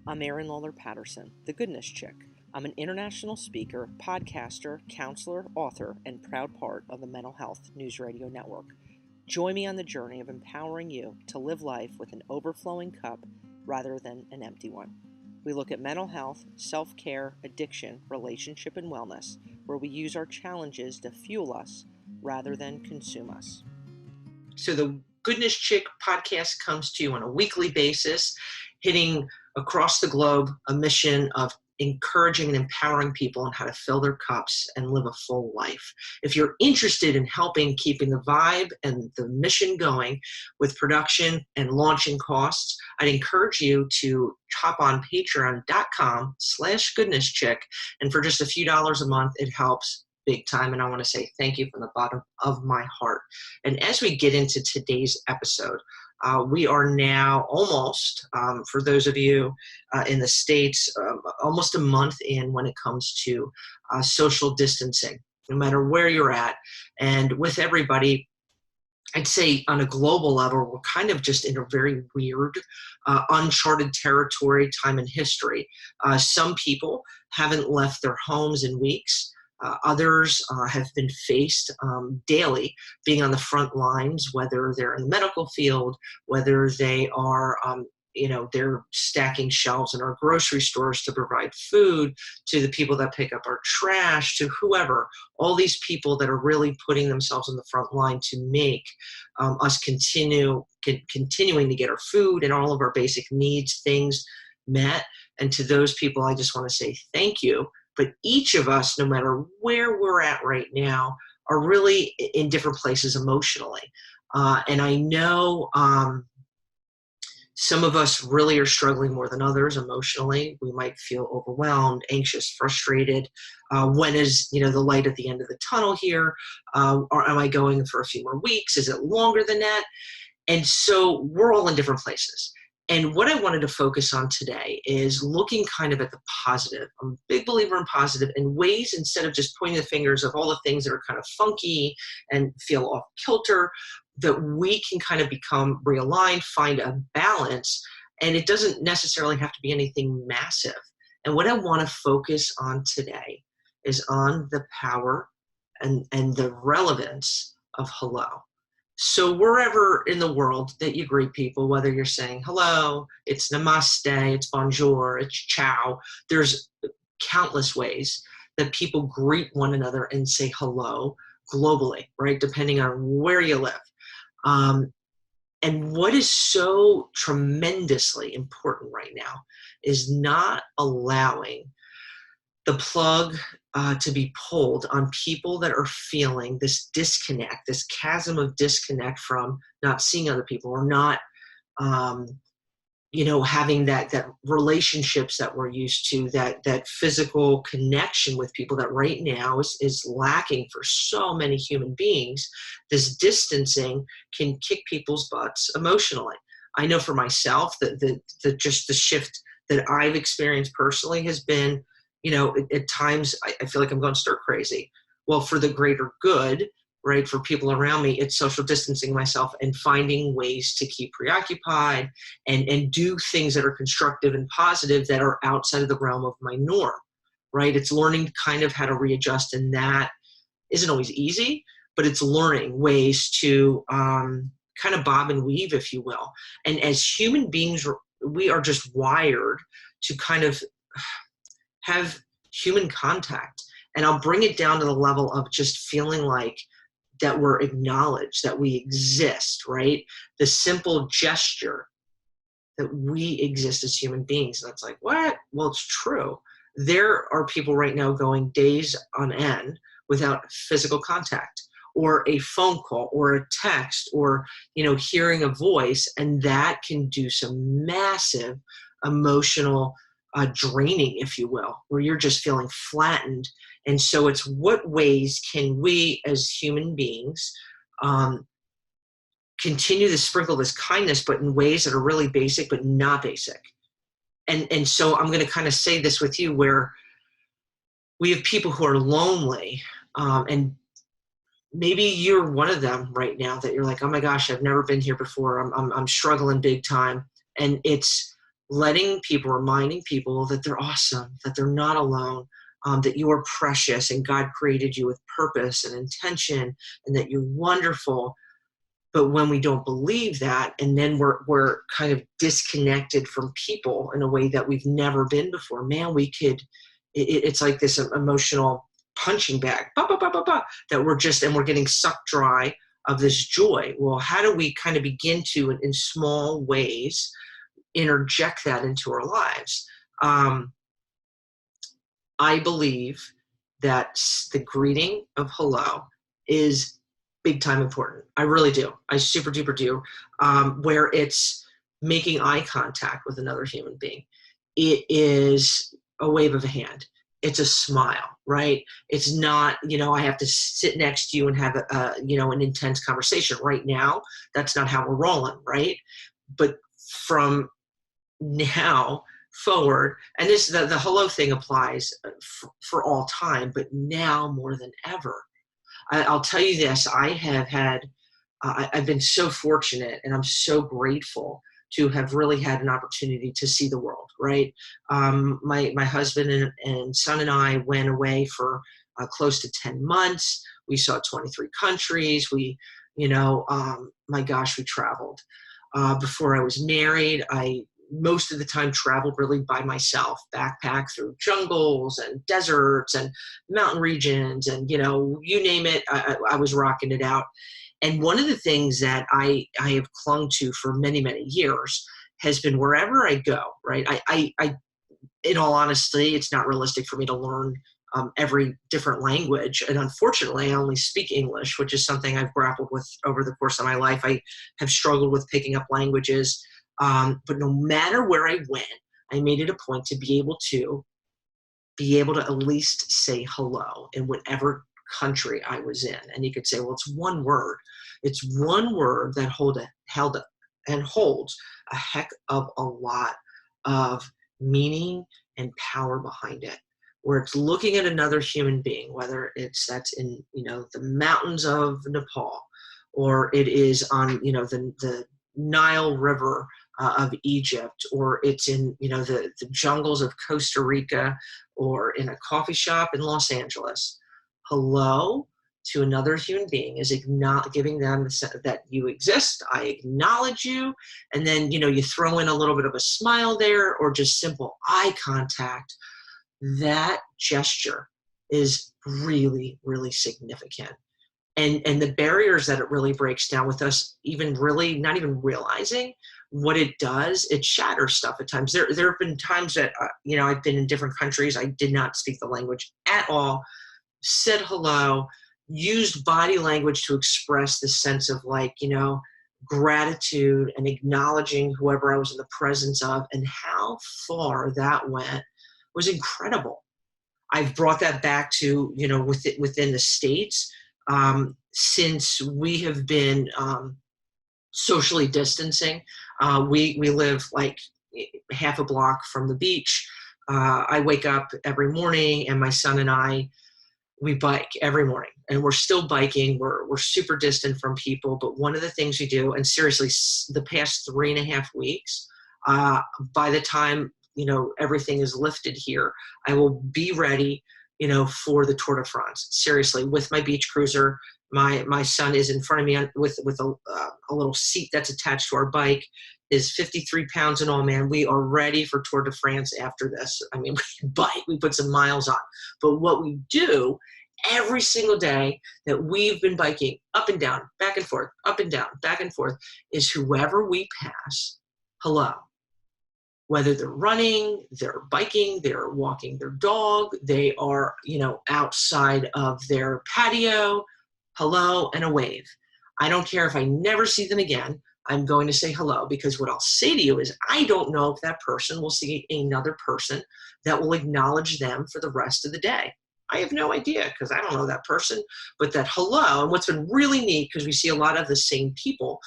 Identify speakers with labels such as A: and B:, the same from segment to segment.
A: I'm Erin Lawler Patterson, the Goodness Chick. I'm an international speaker, podcaster, counselor, author, and proud part of the Mental Health News Radio Network. Join me on the journey of empowering you to live life with an overflowing cup rather than an empty one. We look at mental health, self-care, addiction, relationship, and wellness, where we use our challenges to fuel us rather than consume us. So the Goodness Chick podcast comes to you on a weekly basis, hitting across the globe a mission of encouraging and empowering people on how to fill their cups and live a full life. If you're interested in helping keeping the vibe and the mission going with production and launching costs, I'd encourage you to hop on patreon.com/goodnesschick. And for just a few dollars a month, it helps big time. And I want to say thank you from the bottom of my heart. And as we get into today's episode, we are now almost, for those of you in the States, almost a month in when it comes to social distancing, no matter where you're at. And with everybody, I'd say on a global level, we're kind of just in a very weird, uncharted territory, time in history. Some people haven't left their homes in weeks. Others have been faced daily being on the front lines, whether they're in the medical field, whether they are, they're stacking shelves in our grocery stores to provide food to the people that pick up our trash, to whoever, all these people that are really putting themselves on the front line to make us continuing to get our food and all of our basic needs, things met. And to those people, I just want to say thank you. But each of us, no matter where we're at right now, are really in different places emotionally. And I know some of us really are struggling more than others emotionally. We might feel overwhelmed, anxious, frustrated. When is the light at the end of the tunnel here? Or am I going for a few more weeks? Is it longer than that? And so we're all in different places. And what I wanted to focus on today is looking kind of at the positive. I'm a big believer in positive and ways, instead of just pointing the fingers of all the things that are kind of funky and feel off kilter, that we can kind of become realigned, find a balance, and it doesn't necessarily have to be anything massive. And what I want to focus on today is on the power and the relevance of hello. So wherever in the world that you greet people, whether you're saying hello, it's namaste, it's bonjour, it's ciao, there's countless ways that people greet one another and say hello globally, right? Depending on where you live. And what is so tremendously important right now is not allowing the plug to be pulled on people that are feeling this disconnect, this chasm of disconnect from not seeing other people or not, having that relationships that we're used to, that physical connection with people that right now is lacking for so many human beings. This distancing can kick people's butts emotionally. I know for myself that just the shift that I've experienced personally has been, at times I feel like I'm going stir crazy. Well, for the greater good, right, for people around me, it's social distancing myself and finding ways to keep preoccupied and do things that are constructive and positive that are outside of the realm of my norm, right? It's learning kind of how to readjust, and that isn't always easy, but it's learning ways to kind of bob and weave, if you will. And as human beings, we are just wired to kind of have human contact. And I'll bring it down to the level of just feeling like that we're acknowledged, that we exist, right? The simple gesture that we exist as human beings. And it's like, what? Well, it's true. There are people right now going days on end without physical contact or a phone call or a text or, hearing a voice. And that can do some massive emotional draining, if you will, where you're just feeling flattened. And so it's what ways can we as human beings continue to sprinkle this kindness, but in ways that are really basic, but not basic. And so I'm going to kind of say this with you, where we have people who are lonely, and maybe you're one of them right now that you're like, oh my gosh, I've never been here before. I'm struggling big time. And it's reminding people that they're awesome, that they're not alone, that you are precious and God created you with purpose and intention and that you're wonderful. But when we don't believe that, and then we're kind of disconnected from people in a way that we've never been before, man, it's like this emotional punching bag, bah, bah, bah, bah, bah, that we're getting sucked dry of this joy. Well, how do we kind of begin to, in small ways, interject that into our lives? I believe that the greeting of hello is big time important. I really do. I super duper do. Where it's making eye contact with another human being. It is a wave of a hand. It's a smile, right? It's not, I have to sit next to you and have an intense conversation right now. That's not how we're rolling, right? But from now forward, and the hello thing applies for all time, but now more than ever. I'll tell you this, I've been so fortunate and I'm so grateful to have really had an opportunity to see the world, right? My husband and son and I went away for close to 10 months. We saw 23 countries. My gosh, we traveled. Before I was married, I most of the time traveled really by myself, backpack through jungles and deserts and mountain regions and, you name it, I was rocking it out. And one of the things that I have clung to for many, many years has been wherever I go, right? I in all honesty, it's not realistic for me to learn every different language. And unfortunately, I only speak English, which is something I've grappled with over the course of my life. I have struggled with picking up languages. But no matter where I went, I made it a point to be able to at least say hello in whatever country I was in. And you could say, well, it's one word. It's one word that holds a heck of a lot of meaning and power behind it, where it's looking at another human being, whether that's in, the mountains of Nepal, or it is on, the Nile River of Egypt, or it's in, the jungles of Costa Rica, or in a coffee shop in Los Angeles. Hello to another human being is giving them that you exist. I acknowledge you. And then, you throw in a little bit of a smile there, or just simple eye contact. That gesture is really, really significant. And the barriers that it really breaks down with us, even really not even realizing what it does, it shatters stuff at times. There have been times that, I've been in different countries. I did not speak the language at all, said hello, used body language to express this sense of gratitude and acknowledging whoever I was in the presence of, and how far that went was incredible. I've brought that back to, within the States. Since we have been socially distancing, we live like half a block from the beach. I wake up every morning, and my son and I, we bike every morning, and we're still biking. We're super distant from people, but one of the things we do, and seriously, the past 3.5 weeks, by the time everything is lifted here, I will be ready for the Tour de France. Seriously, with my beach cruiser, my son is in front of me with a little seat that's attached to our bike, is 53 pounds in all, man. We are ready for Tour de France after this. I mean, we put some miles on. But what we do every single day that we've been biking up and down, back and forth, up and down, back and forth, is whoever we pass, hello. Whether they're running, they're biking, they're walking their dog, they are, outside of their patio, hello and a wave. I don't care if I never see them again, I'm going to say hello, because what I'll say to you is I don't know if that person will see another person that will acknowledge them for the rest of the day. I have no idea, because I don't know that person, but that hello, and what's been really neat, because we see a lot of the same people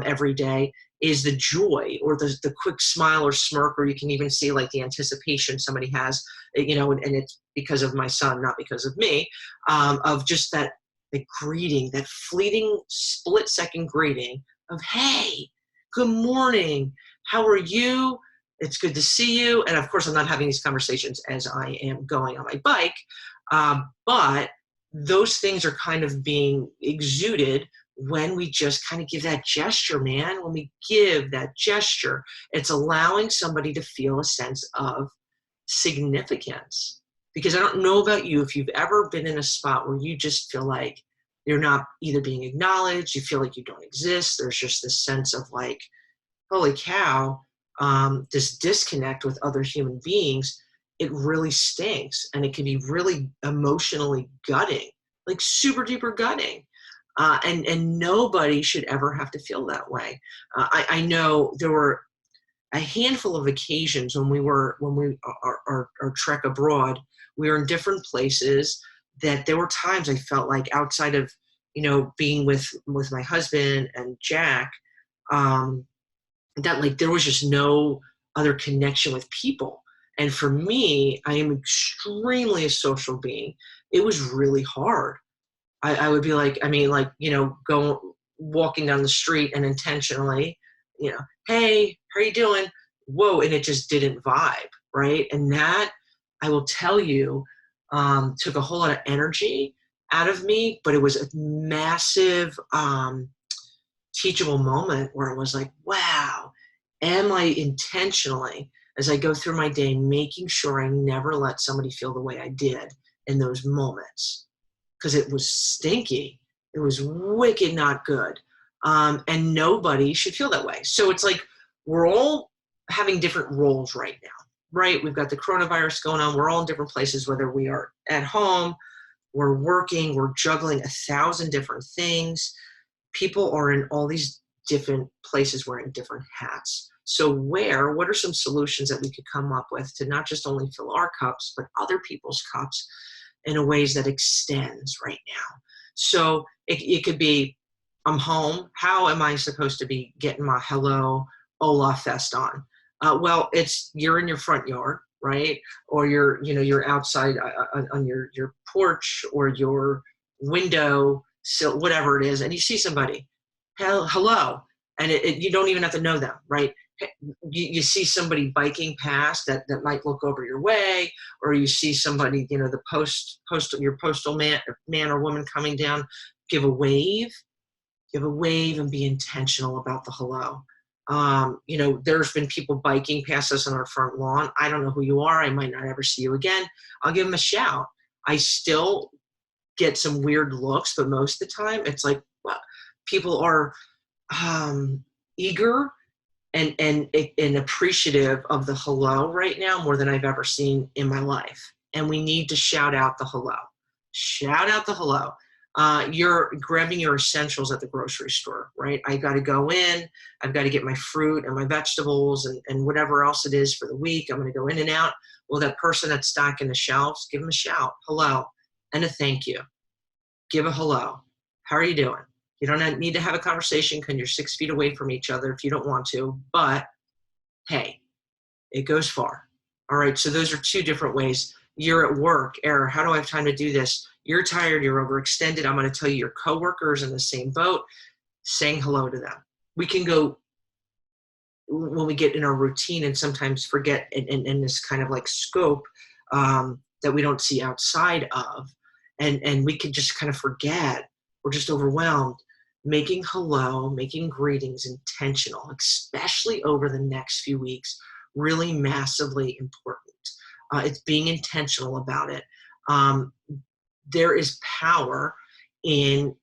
A: every day, is the joy, or the quick smile or smirk, or you can even see like the anticipation somebody has, and it's because of my son, not because of me, of just that the greeting, that fleeting split-second greeting of, hey, good morning, how are you? It's good to see you. And of course, I'm not having these conversations as I am going on my bike. But those things are kind of being exuded when we just kind of give that gesture, man. When we give that gesture, it's allowing somebody to feel a sense of significance. Because I don't know about you, if you've ever been in a spot where you just feel like you're not either being acknowledged, you feel like you don't exist. There's just this sense of like, holy cow, this disconnect with other human beings. It really stinks, and it can be really emotionally gutting, like super duper gutting. And nobody should ever have to feel that way. I know there were a handful of occasions when our trek abroad, we were in different places that there were times I felt like outside of, being with my husband and Jack, that like there was just no other connection with people. And for me, I am extremely a social being. It was really hard. I would be like, go walking down the street and intentionally, hey, how are you doing? Whoa, and it just didn't vibe, right? And that, I will tell you, took a whole lot of energy out of me, but it was a massive teachable moment where it was like, wow, am I intentionally, as I go through my day, making sure I never let somebody feel the way I did in those moments? Because it was stinky. It was wicked not good. And nobody should feel that way. So it's like we're all having different roles right now, right? We've got the coronavirus going on. We're all in different places, whether we are at home, we're working, we're juggling 1,000 different things. People are in all these different places wearing different hats. So what are some solutions that we could come up with to not just only fill our cups, but other people's cups in a ways that extends right now? So it could be, I'm home. How am I supposed to be getting my hello Olaf fest on? Well, you're in your front yard, right? Or you're outside on your porch or your window sill, whatever it is, and you see somebody, hello, and you don't even have to know them, right? You see somebody biking past that might look over your way, or you see somebody, the your postal man or woman coming down, give a wave and be intentional about the hello. There's been people biking past us on our front lawn. I don't know who you are. I might not ever see you again. I'll give them a shout. I still get some weird looks, but most of the time it's like, well, people are eager and appreciative of the hello right now more than I've ever seen in my life. And we need to shout out the hello. Shout out the hello. You're grabbing your essentials at the grocery store, right? I got to go in. I've got to get my fruit and my vegetables and whatever else it is for the week. I'm going to go in and out. Well, that person that's stocking the shelves, give them a shout, hello, and a thank you. Give a hello. How are you doing? You don't need to have a conversation because you're 6 feet away from each other if you don't want to, but hey, it goes far. All right, so those are two different ways. You're at work, Error, how do I have time to do this? You're tired, you're overextended. I'm going to tell you your coworkers in the same boat, saying hello to them. We can go when we get in our routine and sometimes forget in this kind of like scope that we don't see outside of. And we can just kind of forget. We're just overwhelmed. Making hello, making greetings intentional, especially over the next few weeks, really massively important. It's being intentional about it. There is power in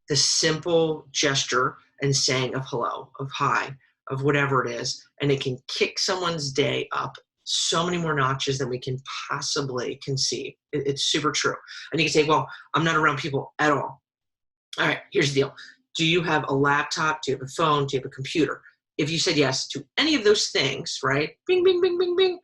A: the simple gesture and saying of hello, of hi, of whatever it is, and it can kick someone's day up so many more notches than we can possibly conceive. It's super true. And you can say, well, I'm not around people at all. All right, here's the deal. Do you have a laptop? Do you have a phone? Do you have a computer? If you said yes to any of those things, right? Bing, bing, bing, bing, bing.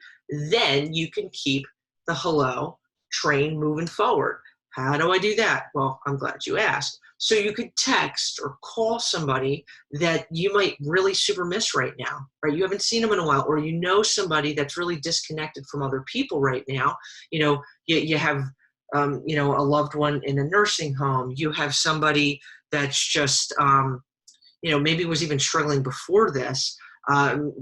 A: Then you can keep the hello train moving forward. How do I do that? Well, I'm glad you asked. So you could text or call somebody that you might really super miss right now, right? You haven't seen them in a while, or you know somebody that's really disconnected from other people right now. You have a loved one in a nursing home. You have somebody that's just, maybe was even struggling before this.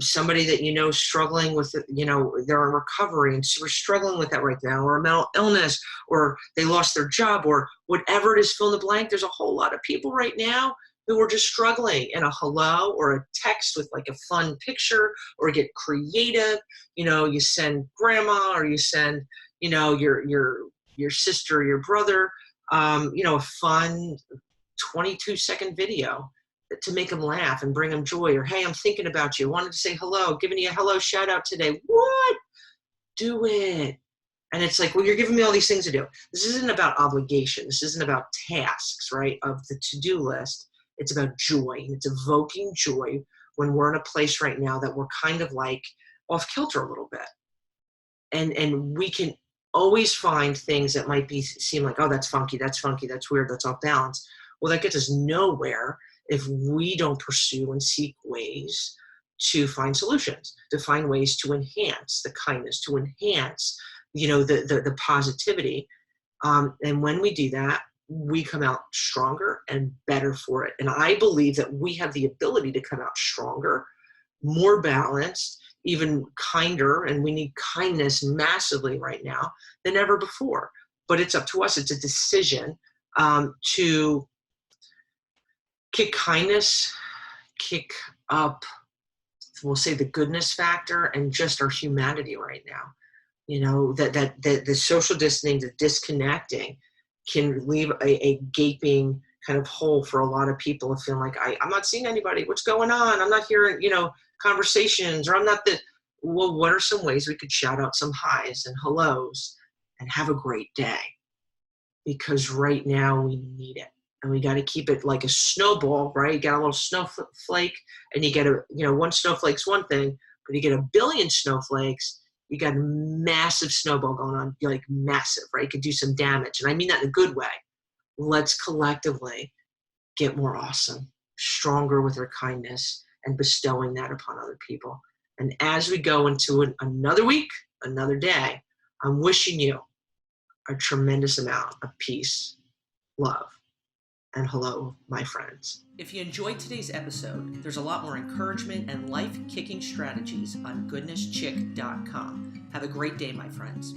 A: somebody that you know struggling with, they're in recovery and so we're struggling with that right now, or a mental illness, or they lost their job, or whatever it is, fill in the blank. There's a whole lot of people right now who are just struggling, and a hello or a text with like a fun picture, or get creative. You send grandma, or you send, your sister or your brother, a fun 22-second video to make them laugh and bring them joy. Or, hey, I'm thinking about you. Wanted to say hello, giving you a hello shout out today. What? Do it. And it's like, well, you're giving me all these things to do. This isn't about obligation. This isn't about tasks, right, of the to-do list. It's about joy. It's evoking joy when we're in a place right now that we're kind of like off kilter a little bit. And we can always find things that might seem like, oh, that's funky, that's weird, that's off balance. Well, that gets us nowhere if we don't pursue and seek ways to find solutions, to find ways to enhance the kindness, to enhance, the positivity. And when we do that, we come out stronger and better for it. And I believe that we have the ability to come out stronger, more balanced, even kinder, and we need kindness massively right now than ever before. But it's up to us. It's a decision to kick kindness, kick up, we'll say, the goodness factor and just our humanity right now. That the social distancing, the disconnecting can leave a gaping kind of hole for a lot of people of feeling like, I'm not seeing anybody. What's going on? I'm not hearing, conversations, or I'm not well, what are some ways we could shout out some highs and hellos and have a great day? Because right now we need it. And we got to keep it like a snowball, right? You got a little snowflake, and you get one snowflake's one thing, but you get a billion snowflakes, you got a massive snowball going on, like massive, right? You could do some damage. And I mean that in a good way. Let's collectively get more awesome, stronger with our kindness, and bestowing that upon other people. And as we go into another week, another day, I'm wishing you a tremendous amount of peace, love, and hello, my friends. If you enjoyed today's episode, there's a lot more encouragement and life-kicking strategies on goodnesschick.com. Have a great day, my friends.